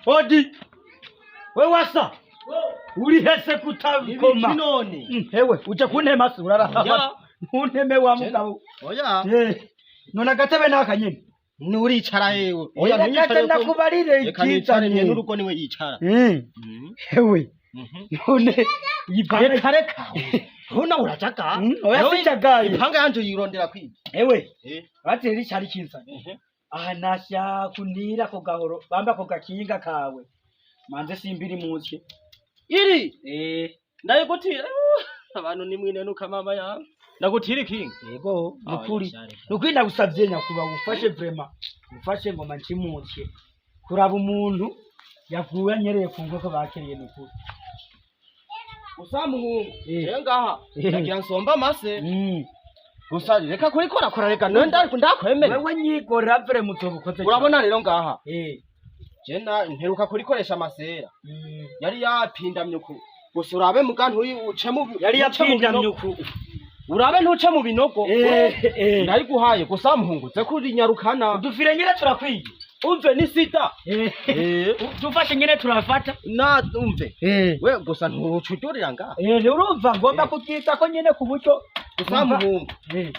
Odi. We wasa. Uri hese kutakoma. None. Hewe uje kuntema se uraraha. Ntunteme wa mugabo. Oya. None agatebe nakanyene. Nuricara hewe. Oya ntunyicare ndakubarire ikizanye n'urugo niwe yicara. Hewe. None yipanga kareka. Hona urajaka? Oya sijaga. Ipanga yanje yirondera kwiba. Ewe. Bateri ricari kinzanye. Aha nasha kunira ko gahoro bamba ko gakinga kawe. Manze simbiri muke. Iri? Ndayigutira. Abantu nimwine nuka mama ya. Ndagutira ikinga. Yego, nukuri. Nukuri ndagusavye nyakuba ufashe vraiment. Ufashe ngoma nkimuke. Kuraba umuntu yavuye anyereye ku ngoko bakeriye nukuri. Usamuhungu. Ngaha. Ndagira nsomba mase. Gusa reka kora reka ndakwemera. Wewe nyigora vere mutobukoze. Urabona rero ngaha. Jena nteruka kurikoresha amasera. Yari yapindamye uku. Gusa urabe mugantu uce mu yari yapindamye uku. Urabe ntuce mu binogo. Ndari guhaye gusa muhungutse kuri nyarukana. Dufire nyine turakwiye. Umve ni sita. Dufashe nyine turafata. Na umve. We gusa ntucudurira nga. Urumva ngomba kukita ko nyine ku bucyo. Gusa muhungu.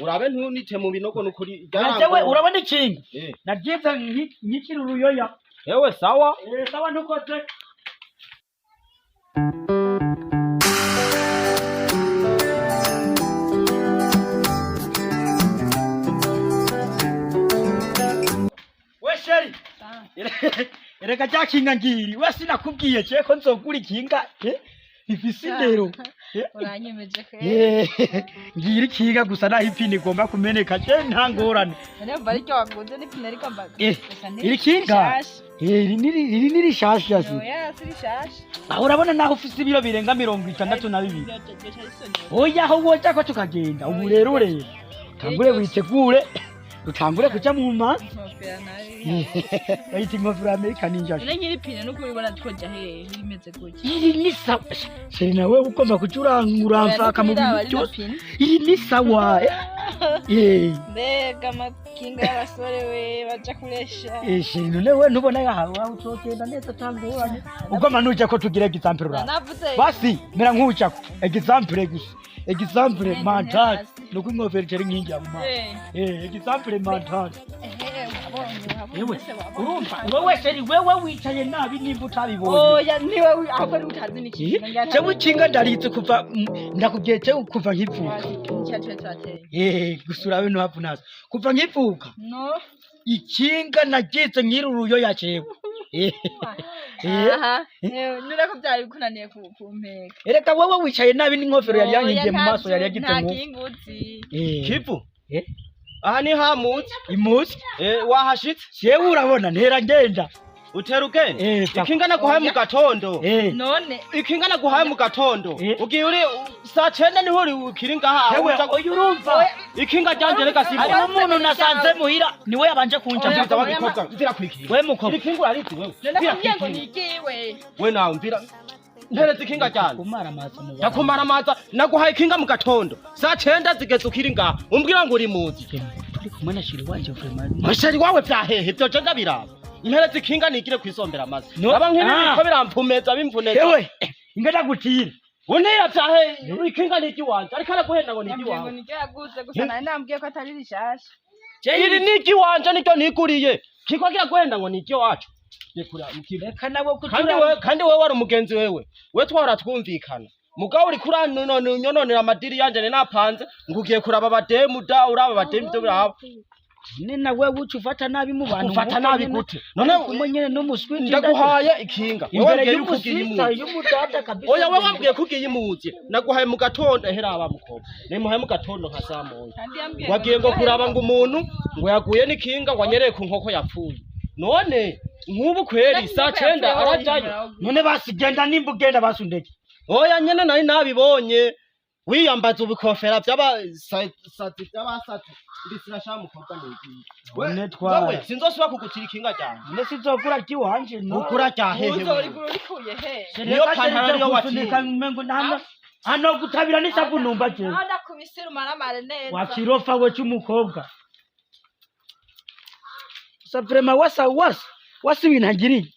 Urabe ntunite mu binogo nukuri. Natewe urabona ikinga. Nagize nyikira uruyoya. Ewe sawa. Sawa ntukoze. Sheri. Ereka cyakinga ngiri. We sinakubwiye cye ko nzogura ikinga. Ifisi ndero. Uranyemeje ke. Ngiri kinga gusa naho ipine igomba kumeneka cye ntangorane. None bari cyo waguze n'ipine ariko mbaga. Iri kinga. Iri ni rishasha se. Oya siri shasha. Aho urabona naho ufise ibiro birenga 62. Oya aho woja ko tukagenda. Ubu rero tangure witegure. Utangure kuja mu mazi. Bayita inkofero y'Amerika ninja. None nyiri pine nuko ubona twoja he imeze gutya. Iri ni sawa. Sheri nawe ugomba kucurangura mfaka mu bintu. Iri ni sawa. Mbega makinga y'abasore we baja kuresha. Sheri none we ntubona yahawe aho utogenda neza tanguranye. Ugomba nuja ko tugira example ra. Basi mera nk'ucako example gusa. Example mental. Nuko inkofero ceri nkingi ya mu example mental. Ewe urumva wewe Sheri wewe wicaye nabi nimba utabibonye. Oya niwe ahubwo utazi niki. Jewe kinga ndaritse kuva ndakubyeje kuva nkivuka. Gusura we no hapu nazo. Kuva nkivuka. No. Ikinga nagize nkiri uruyo yacewe. Aha. Nure ko byari bikunaniye kumpeka. Ereka wewe wicaye nabi n'inkofero yari yankingiye mu maso yari yagitse mu. Kivu. Aha ni hamutse. Imutse. Wahashitse. Yewe urabona ntera ngenda. Uteruke. Ikinga naguhaye mu gatondo. None. Ikinga naguhaye mu gatondo. Ugiye uri saa 9 niho uri ukiri ngaha. Oya urumva. Ikinga ryanje reka sibo. Ari umuntu nasanze muhira niwe yabanje kunja mvira wabikobwa mvira kwikira. We mukobwa. Ikinga urariti wewe. None ngo nigiwe. We nawe mvira. Nteretse ikinga cyane. Kumara amazi. Ndakumara amazi naguhaye ikinga mu gatondo. Saa 9 zigeze ukiri ngaha. Umbwira ngo uri muzi. Turi kumwe na Sheri wanje vraiment. Masheri wawe vyahehe byo cyo biraba. Nteretse ikinga nigire kwisombera amazi. Aba nk'ibi ko birampumeza bimvuneza. Ewe ingenda gutira. Unira vyahe ikinga niki wanje ariko araguhenda ngo niki wanje. Ngo niki yaguze gusa nari nambwiye ko atari rishasha. Iri niki wanje nicyo nikuriye. Kiko kiraguhenda ngo niki wacu. Nekura mukireka nabo kutura. Kandi wewe wari umugenzi wewe. We twara twumvikana. Mugabo uri kurano nyononera amadiri yanje napanze ngugiye kuraba bademu da uraba bademu byo biraba. Nena wewe ucufata nabi mu bantu. Ufata nabi gute? None umenyene no muswiti ndaguhaye ikinga. Imbere y'umudada kabisa. Oya wewe wabwiye kugiye imuzi. Naguhaye mu gatondo ehera aba mukobwa. Nemuhaye mu gatondo nka saa moya. Wagiye ngo kuraba ngo umuntu ngo yaguye n'ikinga wanyereye ku nkoko yapfuye. None nk'ubu kweri saa 9 arajayo. None basigenda nimba ugenda basundeke. Oya nyene nari nabibonye. Wiyambaza ubukofera by'abasatsi by'abasatsi ndisira shamukobwa n'igiye. None twara. Wewe sinzosubira kugutira ikinga cyane. None sizokura kiwanje no. Ukura cyahehe. Uzorikuye he. Niyo pantaro yo wasunika mengo hano gutabira n'ishavu numva je. Anda kubisira umaramare neza. Wakirofa we cy'umukobwa. Sa vraiment wasi winangiri.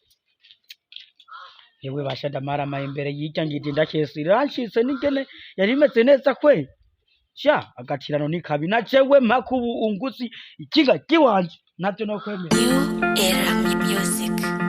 yewe bashada marama imbere y'ijya ngiti ndakesi ranshitse ningene yari imeze neza kwe sha agatirano ni kabi na jewe makubu ungusi ikinga kiwanje navyo no kwemera New Era Music.